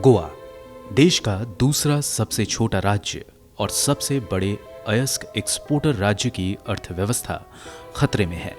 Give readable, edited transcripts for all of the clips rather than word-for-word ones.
गोवा देश का दूसरा सबसे छोटा राज्य और सबसे बड़े अयस्क एक्सपोर्टर राज्य की अर्थव्यवस्था खतरे में है।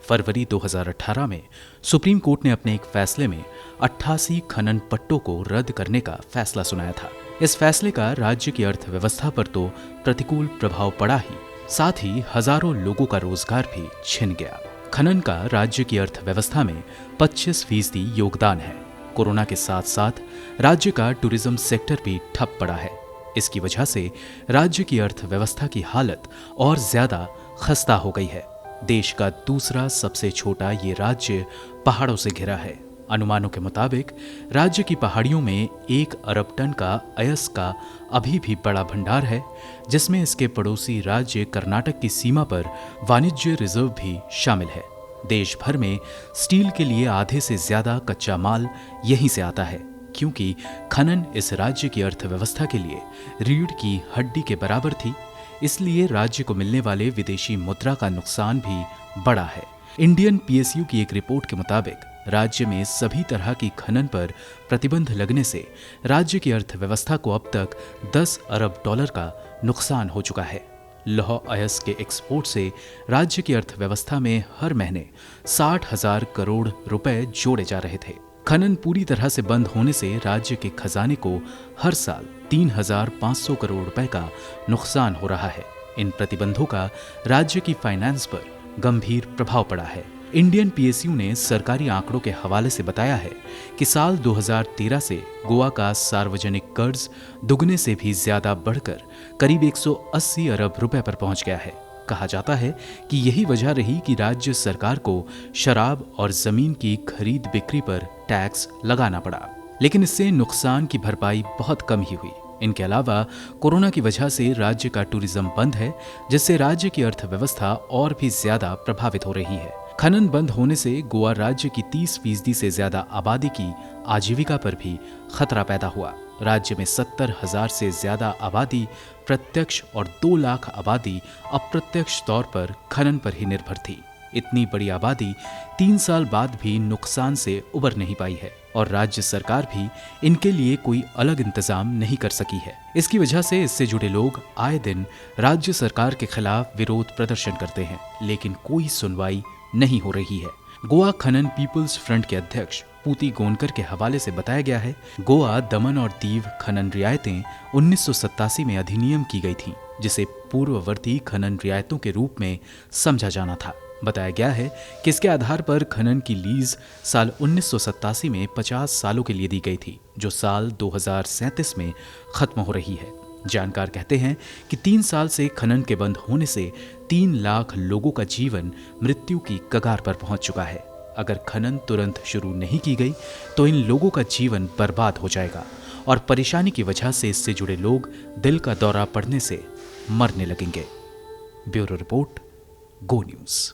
फरवरी 2018 में सुप्रीम कोर्ट ने अपने एक फैसले में 88 खनन पट्टों को रद्द करने का फैसला सुनाया था। इस फैसले का राज्य की अर्थव्यवस्था पर तो प्रतिकूल प्रभाव पड़ा ही, साथ ही हजारों लोगों का रोजगार भी छिन गया। खनन का राज्य की अर्थव्यवस्था में 25% योगदान है। कोरोना के साथ साथ राज्य का टूरिज्म सेक्टर भी ठप पड़ा है। इसकी वजह से राज्य की अर्थव्यवस्था की हालत और ज्यादा खस्ता हो गई है। देश का दूसरा सबसे छोटा ये राज्य पहाड़ों से घिरा है। अनुमानों के मुताबिक राज्य की पहाड़ियों में 1 अरब टन का अयस्क का अभी भी बड़ा भंडार है, जिसमें इसके पड़ोसी राज्य कर्नाटक की सीमा पर वाणिज्य रिजर्व भी शामिल है। देश भर में स्टील के लिए आधे से ज्यादा कच्चा माल यहीं से आता है, क्योंकि खनन इस राज्य की अर्थव्यवस्था के लिए रीढ़ की हड्डी के बराबर थी। इसलिए राज्य को मिलने वाले विदेशी मुद्रा का नुकसान भी बड़ा है। इंडियन पीएसयू की एक रिपोर्ट के मुताबिक राज्य में सभी तरह की खनन पर प्रतिबंध लगने से राज्य की अर्थव्यवस्था को अब तक 10 अरब डॉलर का नुकसान हो चुका है। लौह अयस्क के एक्सपोर्ट से राज्य की अर्थव्यवस्था में हर महीने 60,000 करोड़ रुपए जोड़े जा रहे थे। खनन पूरी तरह से बंद होने से राज्य के खजाने को हर साल 3,500 करोड़ रुपए का नुकसान हो रहा है। इन प्रतिबंधों का राज्य की फाइनेंस पर गंभीर प्रभाव पड़ा है। इंडियन पीएसयू ने सरकारी आंकड़ों के हवाले से बताया है कि साल 2013 से गोवा का सार्वजनिक कर्ज दुगने से भी ज्यादा बढ़कर करीब 180 अरब रुपए पर पहुंच गया है। कहा जाता है कि यही वजह रही कि राज्य सरकार को शराब और जमीन की खरीद बिक्री पर टैक्स लगाना पड़ा, लेकिन इससे नुकसान की भरपाई बहुत कम ही हुई। इनके अलावा कोरोना की वजह से राज्य का टूरिज्म बंद है, जिससे राज्य की अर्थव्यवस्था और भी ज्यादा प्रभावित हो रही है। खनन बंद होने से गोवा राज्य की 30% से ज्यादा आबादी की आजीविका पर भी खतरा पैदा हुआ। राज्य में 70,000 से ज्यादा आबादी प्रत्यक्ष और 2 लाख आबादी अप्रत्यक्ष तौर पर खनन पर ही निर्भर थी। इतनी बड़ी आबादी 3 साल बाद भी नुकसान से उबर नहीं पाई है और राज्य सरकार भी इनके लिए कोई अलग इंतजाम नहीं कर सकी है। इसकी वजह से इससे जुड़े लोग आए दिन राज्य सरकार के खिलाफ विरोध प्रदर्शन करते हैं, लेकिन कोई सुनवाई नहीं हो रही है। गोवा खनन पीपल्स फ्रंट के अध्यक्ष पूती गोनकर के हवाले से बताया गया है, गोवा, दमन और दीव खनन रियायतें 1987 में अधिनियम की गई थी, जिसे पूर्ववर्ती खनन रियायतों के रूप में समझा जाना था। बताया गया है कि इसके आधार पर खनन की लीज साल 1987 में 50 सालों के लिए दी गई थी, जो साल 2037 में खत्म हो रही है। जानकार कहते हैं कि 3 साल से खनन के बंद होने से 3 लाख लोगों का जीवन मृत्यु की कगार पर पहुंच चुका है। अगर खनन तुरंत शुरू नहीं की गई तो इन लोगों का जीवन बर्बाद हो जाएगा और परेशानी की वजह से इससे जुड़े लोग दिल का दौरा पड़ने से मरने लगेंगे। ब्यूरो रिपोर्ट, गो न्यूज़।